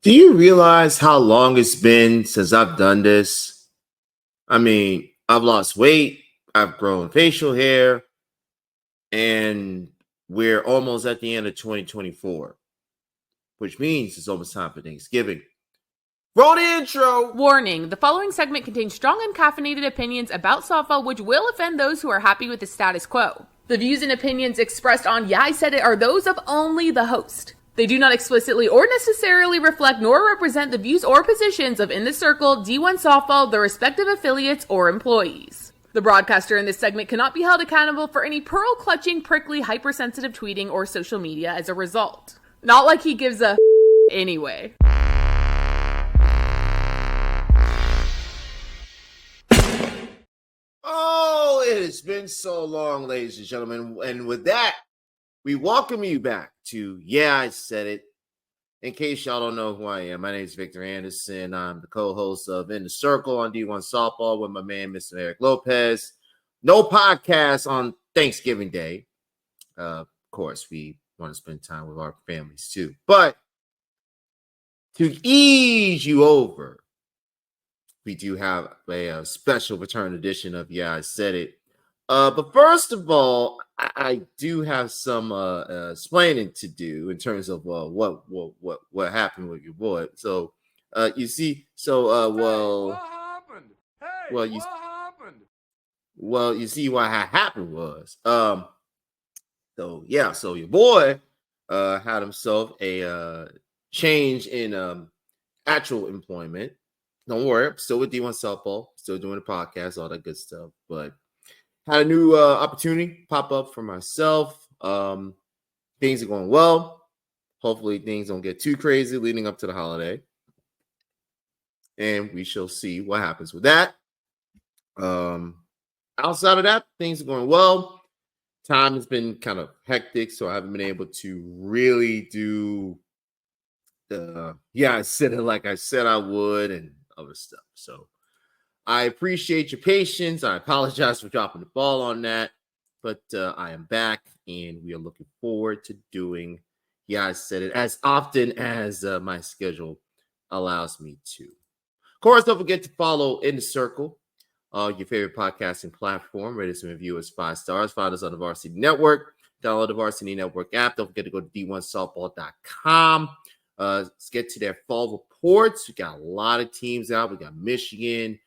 Do you realize how long it's been since I've done this? I mean, I've lost weight, I've grown facial hair, and we're almost at the end of 2024, which means it's almost time for Thanksgiving. Roll the intro! Warning, the following segment contains strong uncaffeinated opinions about softball which will offend those who are happy with the status quo. The views and opinions expressed on Yeah, I Said It are those of only the host. They do not explicitly or necessarily reflect nor represent the views or positions of In the Circle, D1 Softball, their respective affiliates, or employees. The broadcaster in this segment cannot be held accountable for any pearl-clutching, prickly, hypersensitive tweeting or social media as a result. Not like he gives a anyway. Oh, it has been so long, ladies and gentlemen. And with that, we welcome you back to Yeah, I Said It. In case y'all don't know who I am, my name is Victor Anderson. I'm the co-host of In the Circle on D1 Softball with my man, Mr. Eric Lopez. No podcast on Thanksgiving Day. Of course, we want to spend time with our families too. But to ease you over, we do have a special return edition of Yeah, I Said It. But first of all, I do have some explaining to do in terms of what happened with your boy. So you see, What happened? Hey, what happened? Well, you see what happened was so your boy had himself a change in actual employment. Don't worry, I'm still with D1 Softball, still doing the podcast, all that good stuff, but had a new opportunity pop up for myself. Things are going well. Hopefully things don't get too crazy leading up to the holiday. And we shall see what happens with that. Outside of that, things are going well. Time has been kind of hectic, so I haven't been able to really do I said it like I said I would and other stuff. So I appreciate your patience. I apologize for dropping the ball on that, but I am back, and we are looking forward to doing Yeah, I Said It as often as my schedule allows me to. Of course, don't forget to follow In the Circle, your favorite podcasting platform. Rate us and review us 5 stars. Find us on the Varsity Network. Download the Varsity Network app. Don't forget to go to d1softball.com. Let's get to their fall reports. We got a lot of teams out. We got Michigan,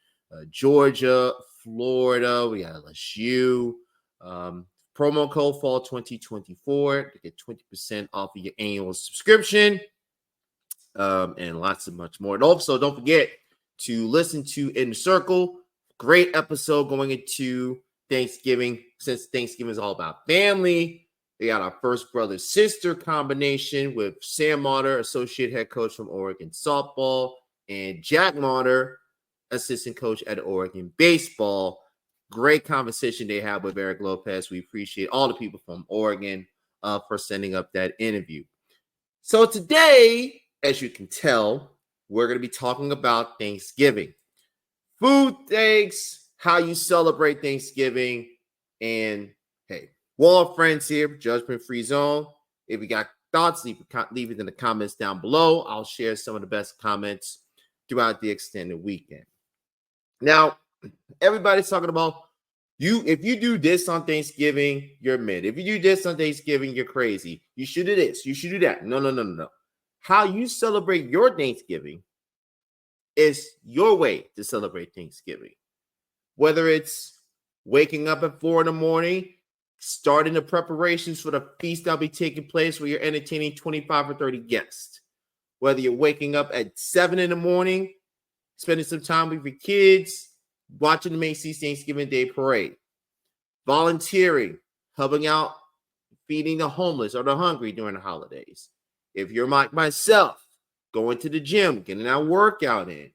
Georgia, Florida. We got LSU. Promo code fall 2024 to get 20% off of your annual subscription, and lots of much more. And also, don't forget to listen to In the Circle. Great episode going into Thanksgiving, since Thanksgiving is all about family. We got our first brother-sister combination with Sam Marder, associate head coach from Oregon Softball, and Jack Marder, assistant coach at Oregon Baseball. Great conversation they have with Eric Lopez. We appreciate all the people from Oregon for sending up that interview. So today, as you can tell, we're going to be talking about Thanksgiving. Food thanks, how you celebrate Thanksgiving, and hey, we're all friends here, judgment-free zone. If you got thoughts, leave it in the comments down below. I'll share some of the best comments throughout the extended weekend. Now, everybody's talking about if you do this on Thanksgiving, you're mid. If you do this on Thanksgiving, you're crazy. You should do this. You should do that. No. How you celebrate your Thanksgiving is your way to celebrate Thanksgiving. Whether it's waking up at 4 a.m, starting the preparations for the feast that'll be taking place where you're entertaining 25 or 30 guests. Whether you're waking up at 7 a.m, spending some time with your kids, watching the Macy's Thanksgiving Day Parade, volunteering, helping out, feeding the homeless or the hungry during the holidays. If you're like myself, going to the gym, getting that workout in.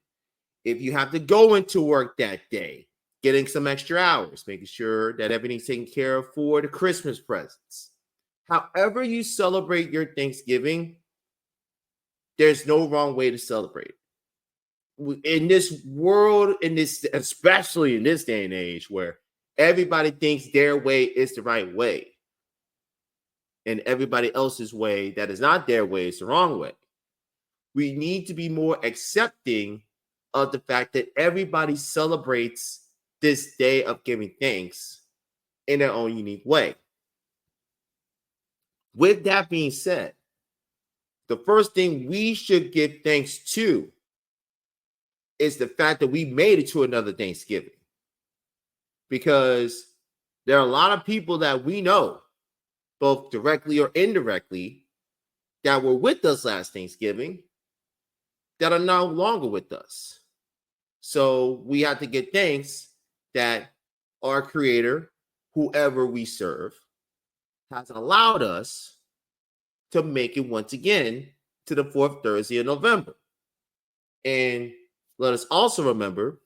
If you have to go into work that day, getting some extra hours, making sure that everything's taken care of for the Christmas presents. However you celebrate your Thanksgiving, there's no wrong way to celebrate. In this world, especially in this day and age where everybody thinks their way is the right way and everybody else's way that is not their way is the wrong way. we need to be more accepting of the fact that everybody celebrates this day of giving thanks in their own unique way. With that being said, the first thing we should give thanks to is the fact that we made it to another Thanksgiving. Because there are a lot of people that we know, both directly or indirectly, that were with us last Thanksgiving that are no longer with us. So we have to give thanks that our Creator, whoever we serve, has allowed us to make it once again to the fourth Thursday of November. And let us also remember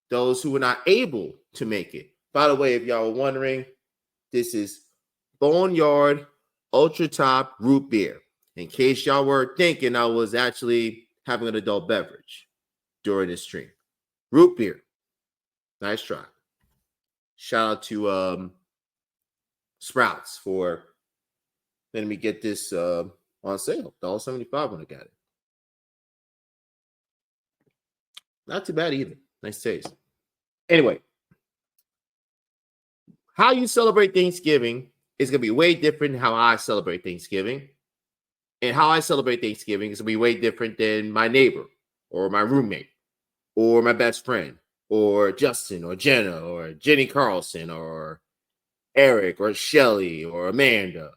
those who were not able to make it. By the way, if y'all were wondering, this is Boneyard Ultra Top Root Beer. In case y'all were thinking I was actually having an adult beverage during this stream. Root beer. Nice try. Shout out to Sprouts for letting me get this on sale. $1.75 when I got it. Not too bad either. Nice taste. Anyway, how you celebrate Thanksgiving is going to be way different than how I celebrate Thanksgiving. And how I celebrate Thanksgiving is going to be way different than my neighbor or my roommate or my best friend or Justin or Jenna or Jenny Carlson or Eric or Shelly or Amanda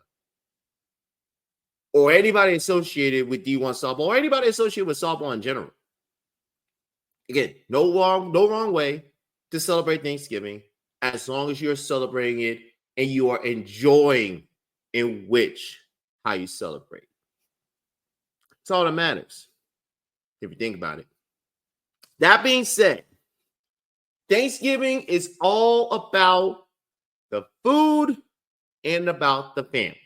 or anybody associated with D1 softball or anybody associated with softball in general. Again, no wrong way to celebrate Thanksgiving as long as you're celebrating it and you are enjoying in which how you celebrate. That's all that matters, if you think about it. That being said, Thanksgiving is all about the food and about the family.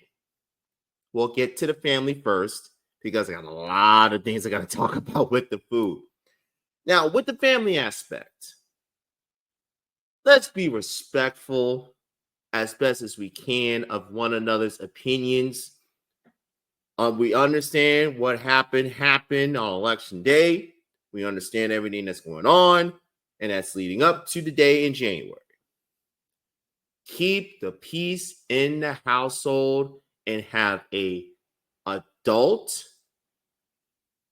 We'll get to the family first because I got a lot of things I got to talk about with the food. Now, with the family aspect, let's be respectful as best as we can of one another's opinions. We understand what happened on election day. We understand everything that's going on, and that's leading up to the day in January. Keep the peace in the household and have a adult,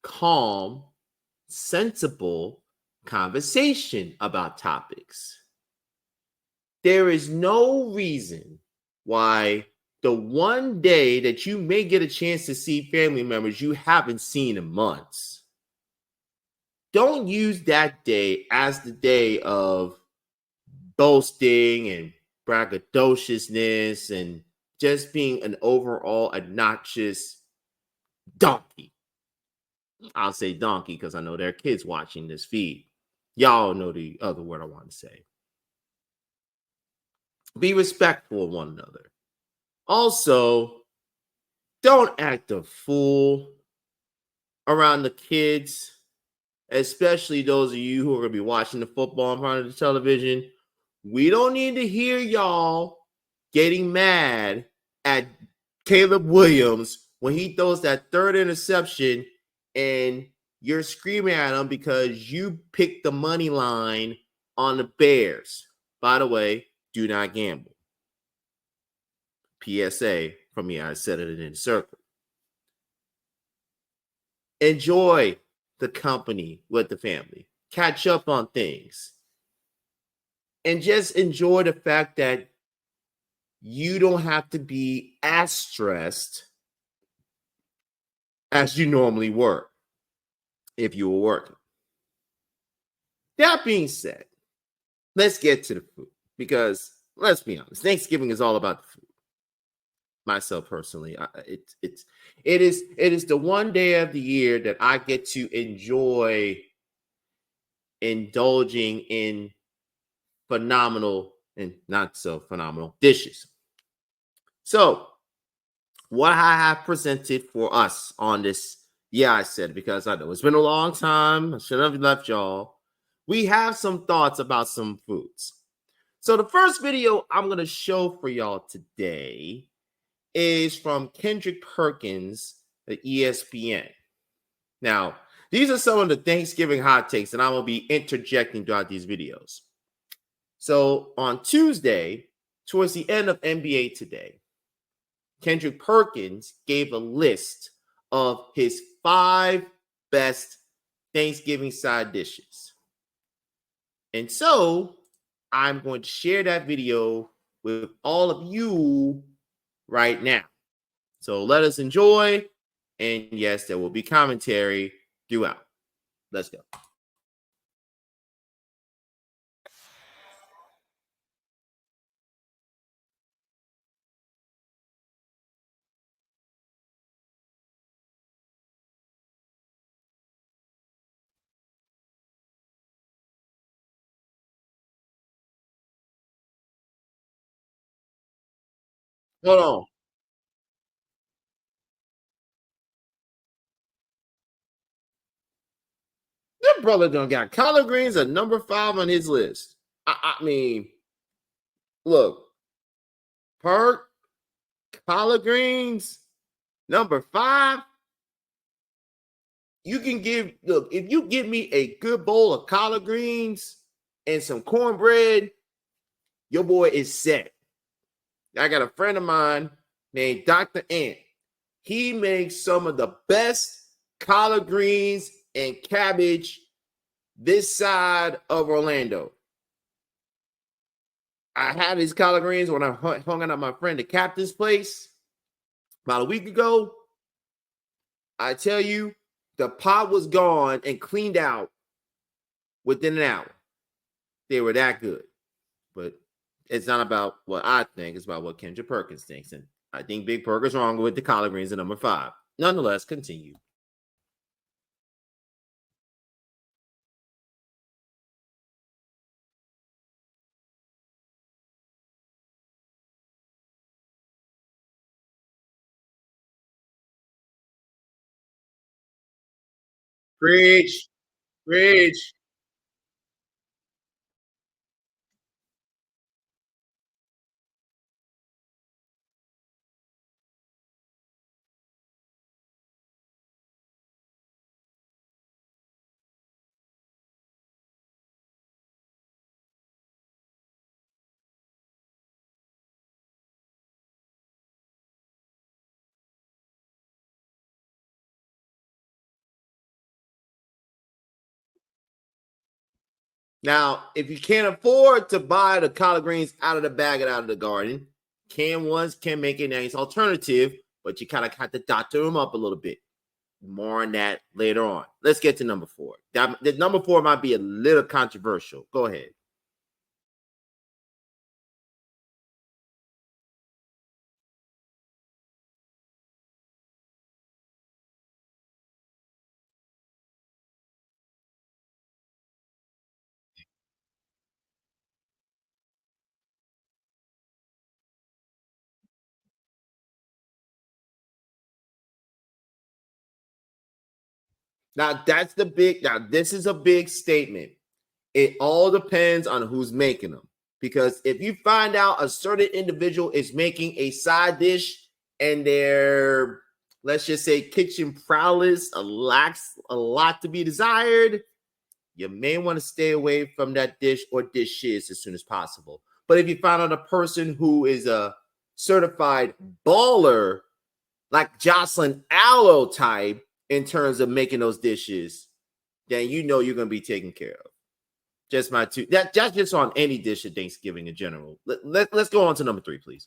calm, sensible conversation about topics. There is no reason why the one day that you may get a chance to see family members you haven't seen in months, don't use that day as the day of boasting and braggadociousness and just being an overall obnoxious donkey. I'll say donkey because I know there are kids watching this feed. Y'all know the other word I want to say. Be respectful of one another. Also, don't act a fool around the kids, especially those of you who are going to be watching the football in front of the television. We don't need to hear y'all getting mad at Caleb Williams when he throws that third interception and you're screaming at him because you picked the money line on the Bears. By the way, do not gamble. PSA from me, I said it in a circle. Enjoy the company with the family. Catch up on things. And just enjoy the fact that you don't have to be as stressed as you normally were if you were working. That being said, let's get to the food because let's be honest, Thanksgiving is all about the food. Myself personally, it is the one day of the year that I get to enjoy indulging in phenomenal and not so phenomenal dishes. So, what I have presented for us on this, yeah, I said, because I know it's been a long time. I should have left y'all. We have some thoughts about some foods. So, the first video I'm going to show for y'all today is from Kendrick Perkins. the ESPN. Now, these are some of the Thanksgiving hot takes that I'm going to be interjecting throughout these videos. So on Tuesday, towards the end of NBA Today, Kendrick Perkins gave a list of his 5 best Thanksgiving side dishes. And so I'm going to share that video with all of you right now. So let us enjoy. And yes, there will be commentary throughout. Let's go. Hold on. That brother done got collard greens at number 5 on his list. I mean, look, Perk, collard greens, number 5. You can look, if you give me a good bowl of collard greens and some cornbread, your boy is set. I got a friend of mine named Dr. Ant. He makes some of the best collard greens and cabbage this side of Orlando. I had these collard greens when I hung out at my friend the captain's place about a week ago. I tell you, the pot was gone and cleaned out within an hour. They were that good. But it's not about what I think. It's about what Kendrick Perkins thinks. And I think Big Perkins wrong with the collard greens at number 5. Nonetheless, continue. Preach. Preach. Now, if you can't afford to buy the collard greens out of the bag and out of the garden, canned ones can make a nice alternative, but you kind of have to doctor them up a little bit. More on that later on. Let's get to number 4. The number 4 might be a little controversial. Go ahead. Now, this is a big statement. It all depends on who's making them. Because if you find out a certain individual is making a side dish and their, let's just say, kitchen prowess lacks a lot to be desired, you may want to stay away from that dish or dishes as soon as possible. But if you find out a person who is a certified baller, like Jocelyn Allo type, in terms of making those dishes, then you know you're going to be taken care of. Just my two. That's just on any dish at Thanksgiving in general. Let's go on to number 3, please.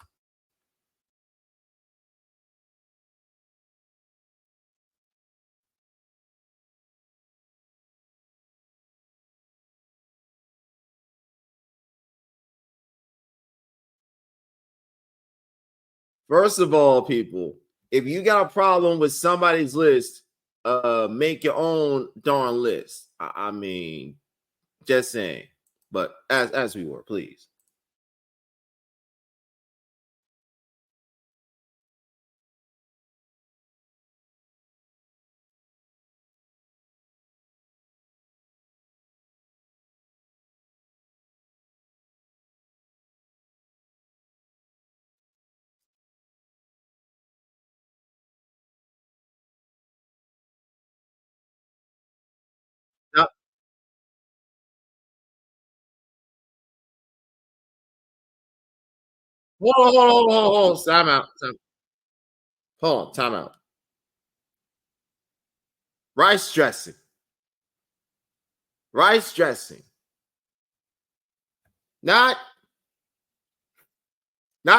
First of all, people, if you got a problem with somebody's list, make your own darn list. I mean, just saying. But as we were, please. Hold on. Time out. Hold on. Time out. Rice dressing. Rice dressing. Not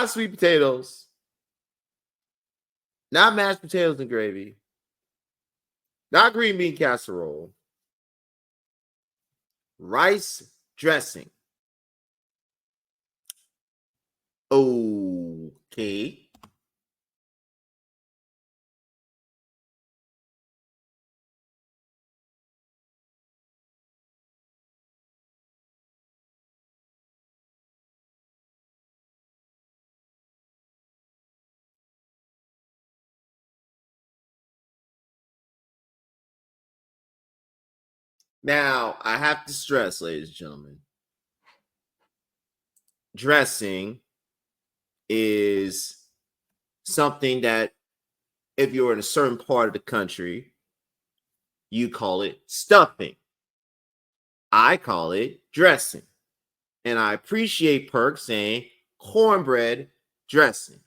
sweet potatoes. Not mashed potatoes and gravy. Not green bean casserole. Rice dressing. Okay. Now, I have to stress, ladies and gentlemen, dressing is something that if you're in a certain part of the country, you call it stuffing. I call it dressing. And I appreciate Perk saying cornbread dressing.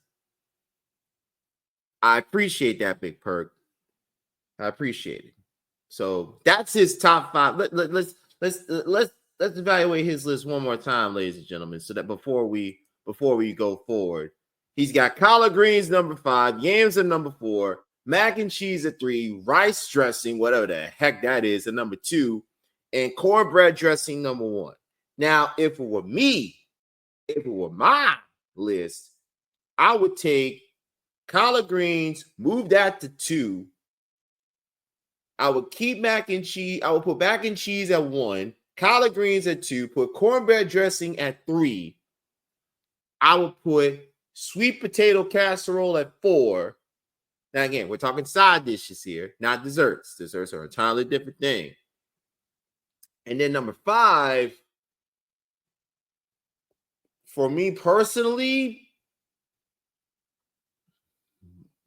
I appreciate that, Big Perk. I appreciate it. So that's his top five. Let's evaluate his list one more time, ladies and gentlemen, so that before we go forward, he's got collard greens number 5, yams at number 4, mac and cheese at 3, rice dressing, whatever the heck that is, at number 2, and cornbread dressing number 1. Now, if it were me, if it were my list, I would take collard greens, move that to 2. I would keep mac and cheese. I would put mac and cheese at 1, collard greens at 2, put cornbread dressing at 3. I would put sweet potato casserole at 4. Now, again, we're talking side dishes here, not desserts. Desserts are an entirely different thing. And then number 5, for me personally,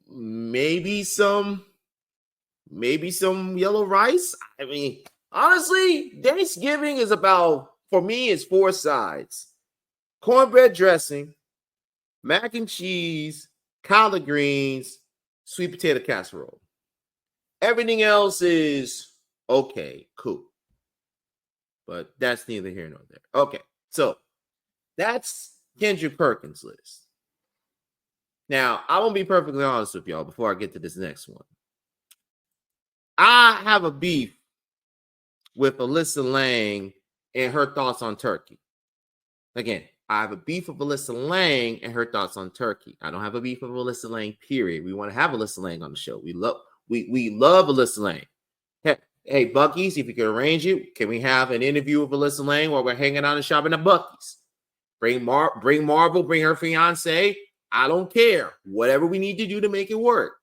maybe some yellow rice. I mean, honestly, Thanksgiving is about, for me, it's 4 sides. Cornbread dressing, mac and cheese, collard greens, sweet potato casserole. Everything else is okay, cool. But that's neither here nor there. Okay, so that's Kendrick Perkins' list. Now, I won't be perfectly honest with y'all before I get to this next one. I have a beef with Alyssa Lang and her thoughts on turkey. Again, I have a beef with Alyssa Lang and her thoughts on turkey. I don't have a beef with Alyssa Lang, period. We want to have Alyssa Lang on the show. We love Alyssa Lang. Hey, Buc-ee's, if you can arrange it, can we have an interview with Alyssa Lang while we're hanging out and shopping at Buc-ee's? Bring Marvel, bring her fiance. I don't care. Whatever we need to do to make it work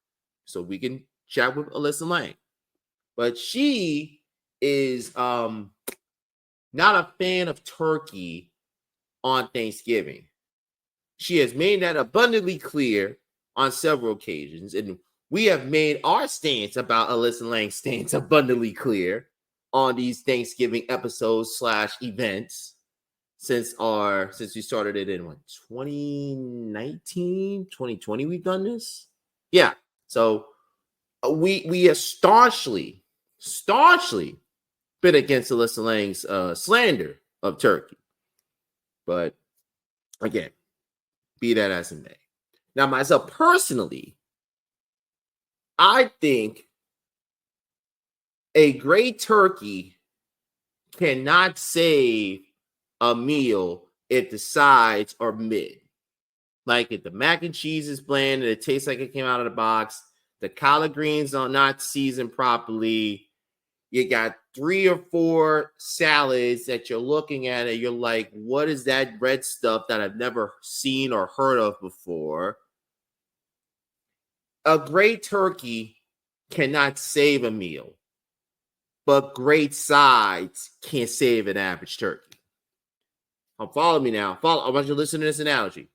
so we can chat with Alyssa Lang. But she is not a fan of turkey on Thanksgiving. She has made that abundantly clear on several occasions, and we have made our stance about Alyssa Lang's stance abundantly clear on these Thanksgiving episodes / events since we started it in 2019, 2020. We've done this, yeah. So we have staunchly been against Alyssa Lang's slander of turkey. But again, be that as it may. Now, myself personally, I think a great turkey cannot save a meal if the sides are mid. Like if the mac and cheese is bland and it tastes like it came out of the box, the collard greens are not seasoned properly, you got 3 or 4 salads that you're looking at and you're like, what is that red stuff that I've never seen or heard of before? A great turkey cannot save a meal, but great sides can't save an average turkey. Follow me now. I want you to listen to this analogy.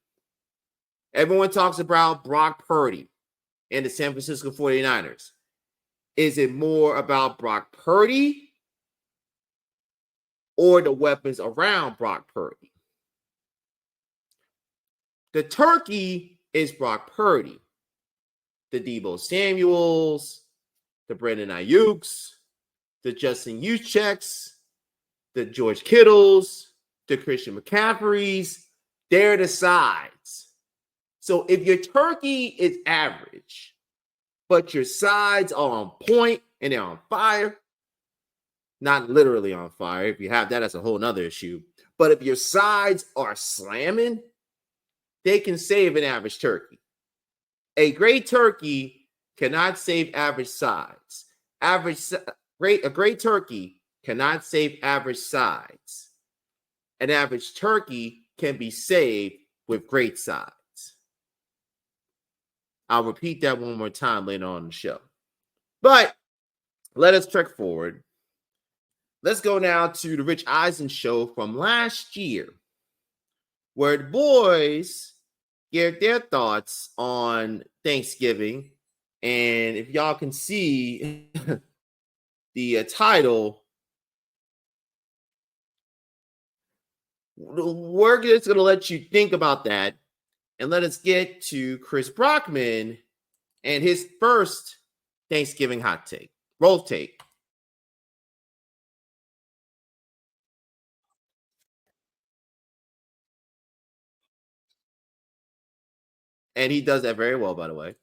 Everyone talks about Brock Purdy and the San Francisco 49ers. Is it more about Brock Purdy or the weapons around Brock Purdy? The turkey is Brock Purdy, the Deebo Samuels, the Brandon Ayuks, the Justin Juszczyks, the George Kittles, the Christian McCaffreys. They're the sides. So if your turkey is average, but your sides are on point and they're on fire, not literally on fire. If you have that, that's a whole nother issue. But if your sides are slamming, they can save an average turkey. A great turkey cannot save average sides. A great turkey cannot save average sides. An average turkey can be saved with great sides. I'll repeat that one more time later on in the show. But let us trek forward. Let's go now to the Rich Eisen show from last year, where the boys gave their thoughts on Thanksgiving. And if y'all can see the title, we're just going to let you think about that. And let us get to Chris Brockman and his first Thanksgiving hot take. Roll take. And he does that very well, by the way.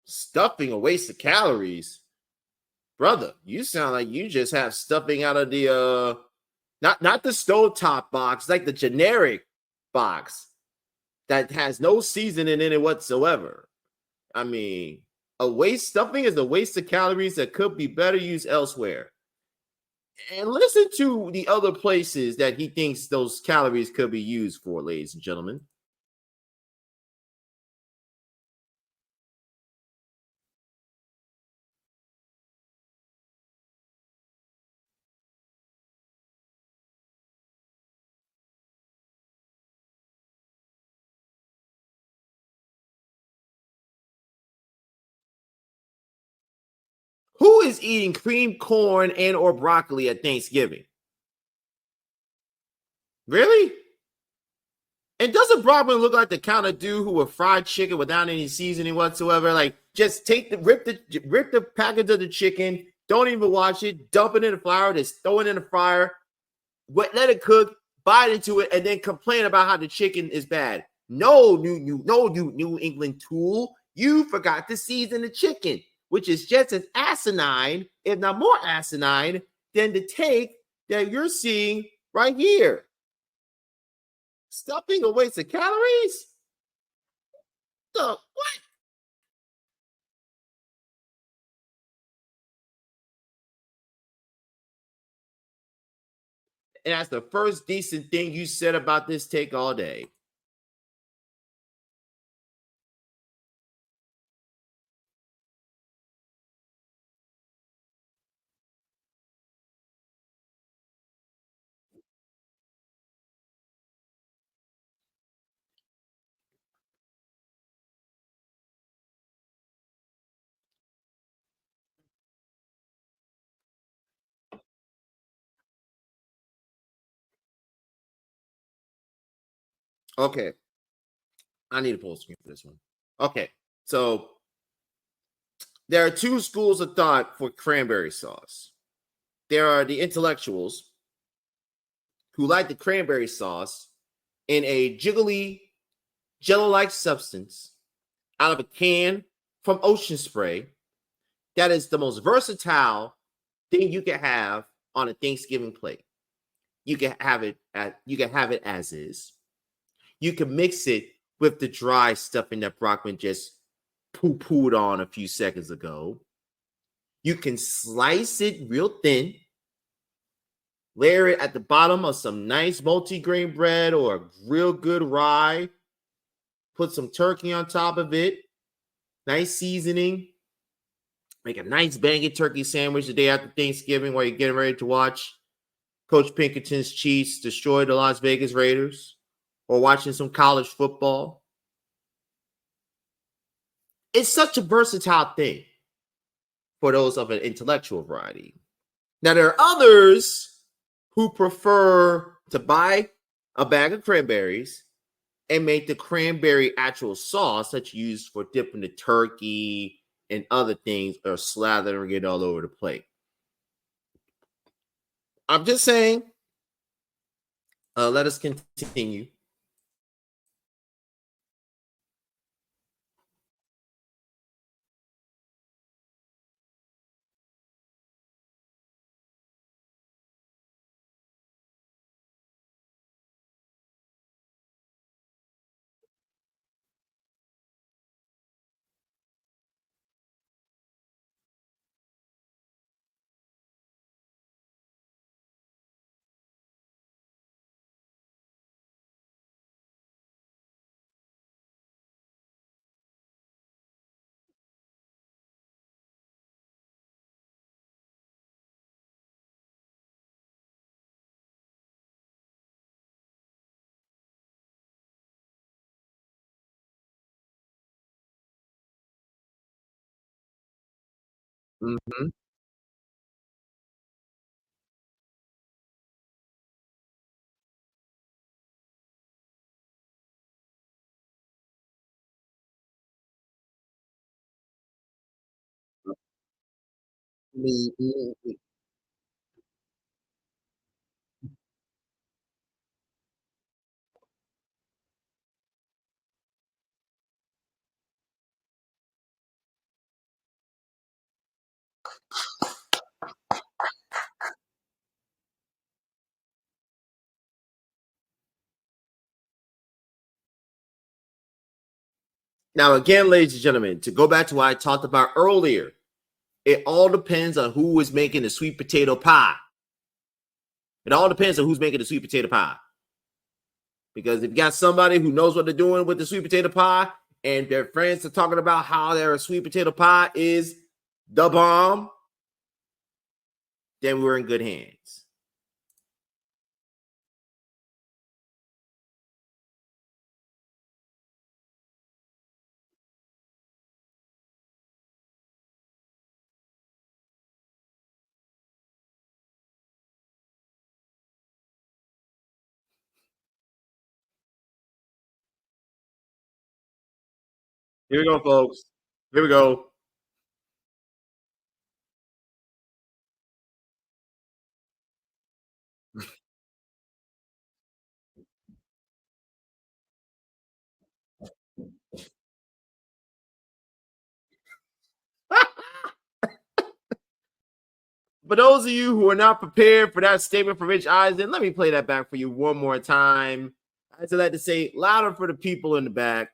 Stuffing a waste of calories. Brother, you sound like you just have stuffing out of the not the stovetop box, like the generic box that has no seasoning in it whatsoever. I mean, stuffing is a waste of calories that could be better used elsewhere. And listen to the other places that he thinks those calories could be used for, ladies and gentlemen. Who is eating cream corn and or broccoli at Thanksgiving? Really? And doesn't Brockman look like the kind of dude who would fry chicken without any seasoning whatsoever? Like, just rip the package of the chicken, don't even wash it, dump it in the flour, just throw it in the fryer, let it cook, bite into it, and then complain about how the chicken is bad. No, New England tool, you forgot to season the chicken, which is just as asinine, if not more asinine, than the take that you're seeing right here. Stuffing a waste of calories? The what? And that's the first decent thing you said about this take all day. Okay. I need a full screen for this one. Okay. So there are two schools of thought for cranberry sauce. There are the intellectuals who like the cranberry sauce in a jiggly, jello-like substance out of a can from Ocean Spray. That is the most versatile thing you can have on a Thanksgiving plate. You can have it as is. You can mix it with the dry stuffing that Brockman just poo-pooed on a few seconds ago. You can slice it real thin, layer it at the bottom of some nice multi-grain bread or a real good rye. Put some turkey on top of it. Nice seasoning. Make a nice banging turkey sandwich the day after Thanksgiving while you're getting ready to watch Coach Pinkerton's Chiefs destroy the Las Vegas Raiders or watching some college football. It's such a versatile thing for those of an intellectual variety. Now, there are others who prefer to buy a bag of cranberries and make the cranberry actual sauce that's used for dipping the turkey and other things or slathering it all over the plate. I'm just saying, let us continue. Mm-hmm. Now, again, ladies and gentlemen, to go back to what I talked about earlier, it all depends on who is making the sweet potato pie. It all depends on who's making the sweet potato pie. Because if you got somebody who knows what they're doing with the sweet potato pie and their friends are talking about how their sweet potato pie is the bomb, then we're in good hands. Here we go, folks. Here we go. For those of you who are not prepared for that statement from Rich Eisen, let me play that back for you one more time. I just like to say louder for the people in the back.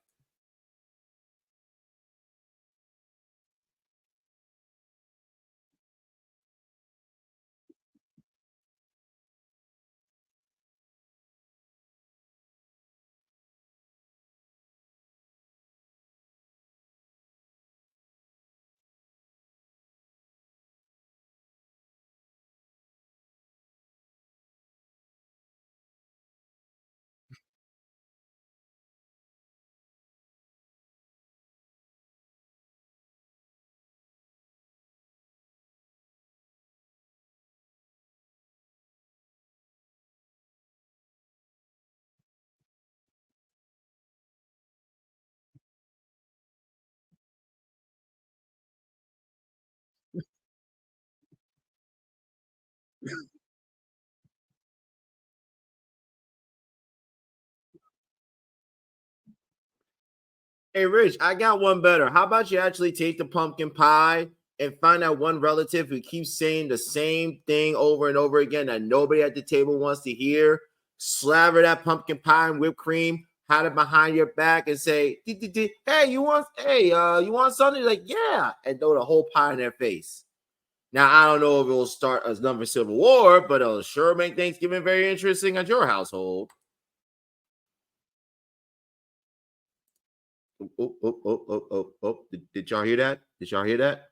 Hey, Rich, I got one better. How about you actually take the pumpkin pie and find that one relative who keeps saying the same thing over and over again that nobody at the table wants to hear? Slaver that pumpkin pie and whipped cream, hide it behind your back, and say, "Hey, you want something?" Like, yeah, and throw the whole pie in their face. Now, I don't know if it will start another civil war, but it'll sure make Thanksgiving very interesting at your household. Oh, oh, oh, oh, oh, oh, oh. Did y'all hear that? Did y'all hear that?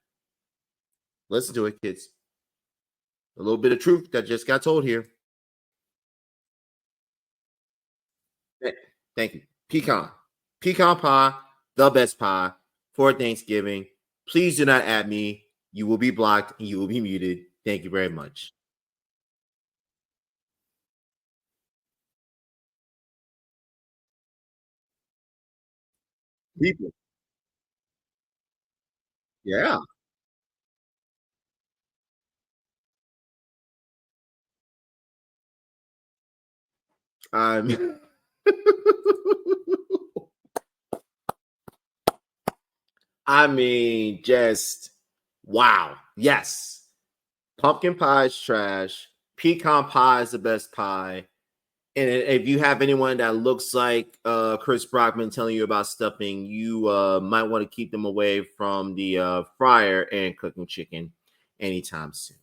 Listen to it, kids. A little bit of truth that just got told here. Thank you. Pecan pie, the best pie for Thanksgiving. Please do not add me. You will be blocked and you will be muted. Thank you very much. People. Yeah. I'm I mean, just wow. Yes. Pumpkin pie is trash. Pecan pie is the best pie. And if you have anyone that looks like Chris Brockman telling you about stuffing, you might want to keep them away from the fryer and cooking chicken anytime soon.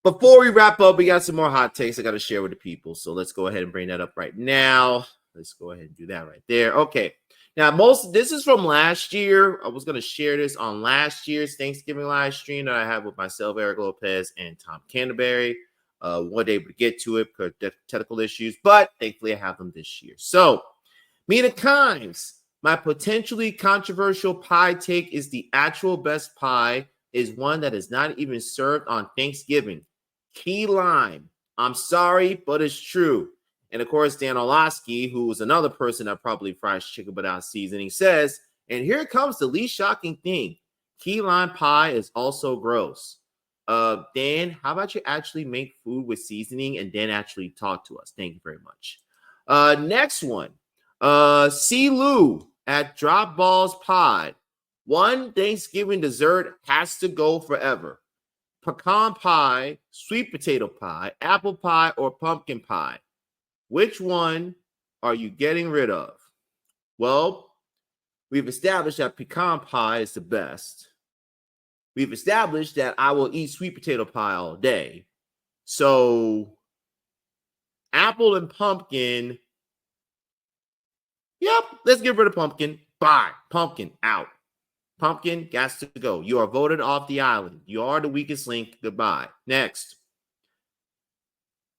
Before we wrap up, we got some more hot takes I got to share with the people. So let's go ahead and bring that up right now. Let's go ahead and do that right there. Okay. Now, this is from last year. I was going to share this on last year's Thanksgiving live stream that I had with myself, Eric Lopez, and Tom Canterbury. Wasn't able to get to it because of technical issues, but thankfully I have them this year. So, Mina Kimes, my potentially controversial pie take is the actual best pie is one that is not even served on Thanksgiving. Key lime. I'm sorry, but it's true. And of course, Dan Orlowski, who is another person that probably fries chicken without seasoning, says, and here comes the least shocking thing. Key lime pie is also gross. Dan, how about you actually make food with seasoning and then actually talk to us? Thank you very much. Next one. C. Lou at Drop Balls Pod. One Thanksgiving dessert has to go forever. Pecan pie, sweet potato pie, apple pie, or pumpkin pie. Which one are you getting rid of? Well, we've established that pecan pie is the best. We've established that I will eat sweet potato pie all day. So, apple and pumpkin. Yep, let's get rid of pumpkin. Bye. Pumpkin out. Pumpkin got to go. You are voted off the island. You are the weakest link. Goodbye. Next.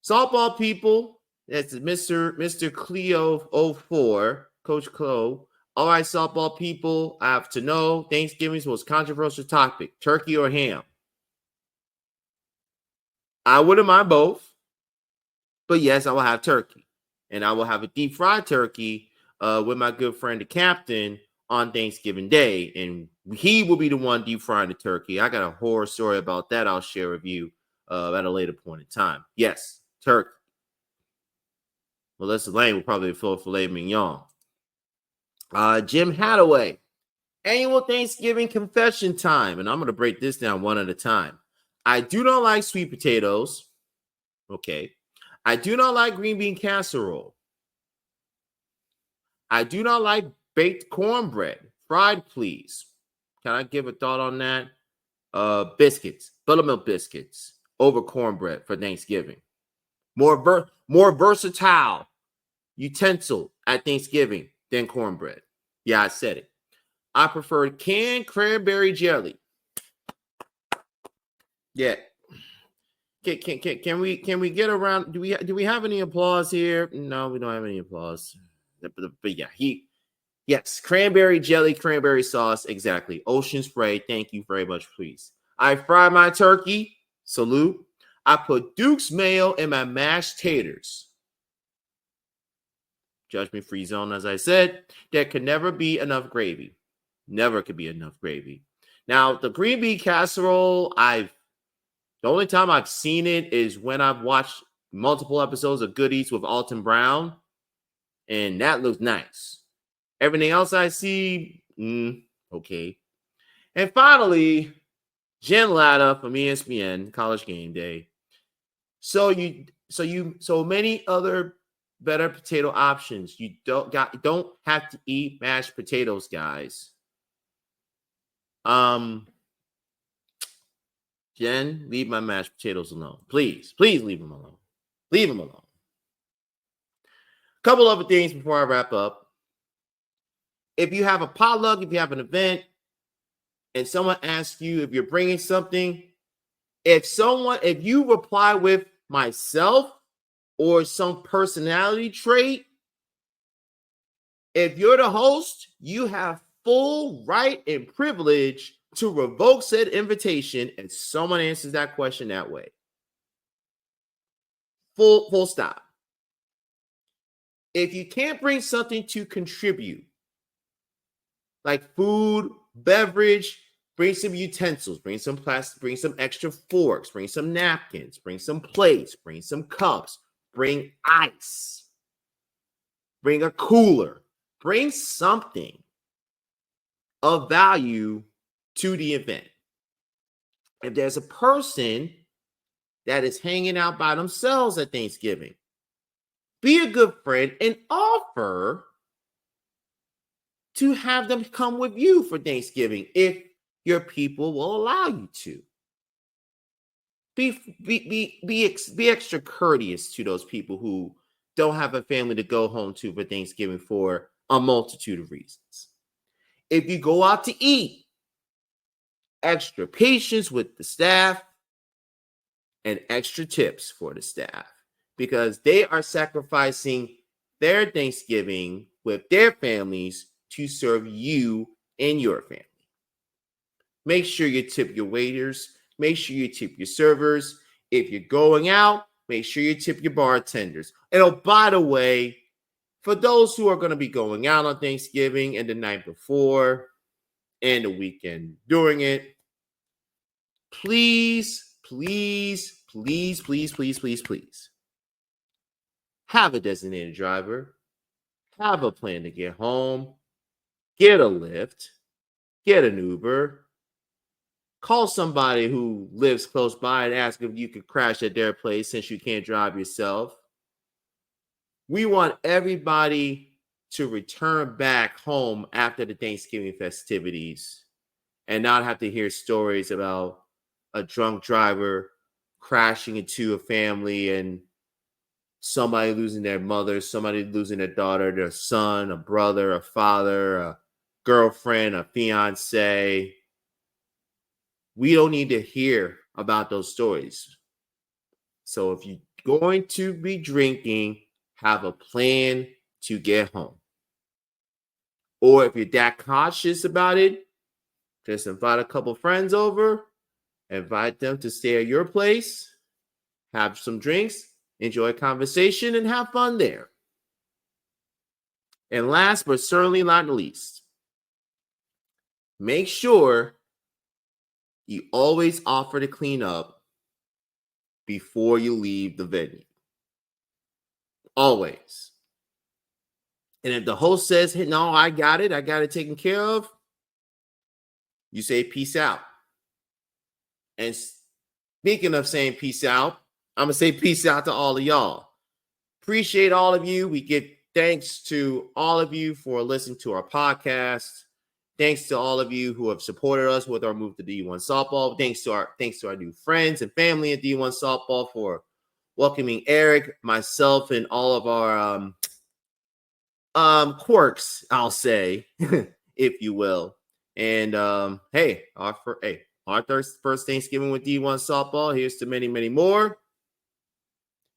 Softball people. That's Mr. Cleo 04, Coach Clo. All right, softball people, I have to know Thanksgiving's most controversial topic, turkey or ham. I wouldn't mind both, but yes, I will have turkey. And I will have a deep fried turkey with my good friend, the captain, on Thanksgiving Day. And he will be the one deep frying the turkey. I got a horror story about that I'll share with you at a later point in time. Yes, turkey. Melissa Lane will probably filet mignon. Jim Hadaway, annual Thanksgiving confession time. And I'm going to break this down one at a time. I do not like sweet potatoes. Okay. I do not like green bean casserole. I do not like baked cornbread. Fried, please. Can I give a thought on that? Biscuits, buttermilk biscuits over cornbread for Thanksgiving. More versatile utensil at Thanksgiving than cornbread. Yeah, I said it. I prefer canned cranberry jelly. Yeah. Can we get around? Do we have any applause here? No, we don't have any applause. But yeah, yes, cranberry jelly, cranberry sauce, exactly. Ocean spray. Thank you very much, please. I fry my turkey. Salute. I put Duke's mayo in my mashed taters. Judgment free zone, as I said. There could never be enough gravy. Never could be enough gravy. Now, the green bean casserole, the only time I've seen it is when I've watched multiple episodes of Good Eats with Alton Brown, and that looks nice. Everything else I see, okay. And finally, Jen Latta from ESPN, College Game Day. So many other better potato options. You don't have to eat mashed potatoes, guys. Jen, leave my mashed potatoes alone. Please leave them alone. Leave them alone. Couple other things before I wrap up. If you have a potluck, if you have an event, and someone asks you if you're bringing something, if you reply with myself or some personality trait, if you're the host, you have full right and privilege to revoke said invitation if someone answers that question that way. Full stop. If you can't bring something to contribute, like food, beverage, bring some utensils, bring some plastic, bring some extra forks, bring some napkins, bring some plates, bring some cups, bring ice, bring a cooler, bring something of value to the event. If there's a person that is hanging out by themselves at Thanksgiving, be a good friend and offer to have them come with you for Thanksgiving if your people will allow you to. Be extra courteous to those people who don't have a family to go home to for Thanksgiving for a multitude of reasons. If you go out to eat, extra patience with the staff and extra tips for the staff, because they are sacrificing their Thanksgiving with their families to serve you and your family. Make sure you tip your waiters. Make sure you tip your servers. If you're going out, make sure you tip your bartenders. And oh, by the way, for those who are going to be going out on Thanksgiving and the night before and the weekend during it, please, please, please, please, please, please, please, have a designated driver. Have a plan to get home. Get a Lyft. Get an Uber. Call somebody who lives close by and ask if you could crash at their place since you can't drive yourself. We want everybody to return back home after the Thanksgiving festivities and not have to hear stories about a drunk driver crashing into a family and somebody losing their mother, somebody losing their daughter, their son, a brother, a father, a girlfriend, a fiance. We don't need to hear about those stories. So if you're going to be drinking, have a plan to get home. Or if you're that cautious about it, just invite a couple friends over, invite them to stay at your place, have some drinks, enjoy a conversation, and have fun there. And last but certainly not least, make sure you always offer to clean up before you leave the venue. Always. And if the host says, hey, no, I got it taken care of, you say peace out. And speaking of saying peace out, I'm going to say peace out to all of y'all. Appreciate all of you. We give thanks to all of you for listening to our podcast. Thanks to all of you who have supported us with our move to D1 softball. Thanks to our new friends and family at D1 softball for welcoming Eric, myself, and all of our quirks, I'll say, if you will. And hey, our first Thanksgiving with D1 softball. Here's to many, many more.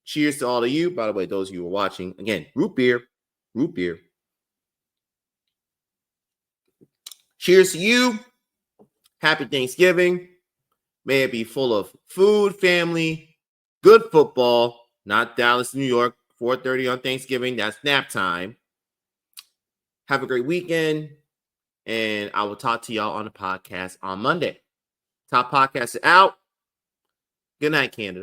Cheers to all of you. By the way, those of you who are watching, again, root beer. Cheers to you. Happy Thanksgiving. May it be full of food, family, good football. Not Dallas, New York, 4:30 on Thanksgiving. That's nap time. Have a great weekend. And I will talk to y'all on the podcast on Monday. Top podcast out. Good night, Canada.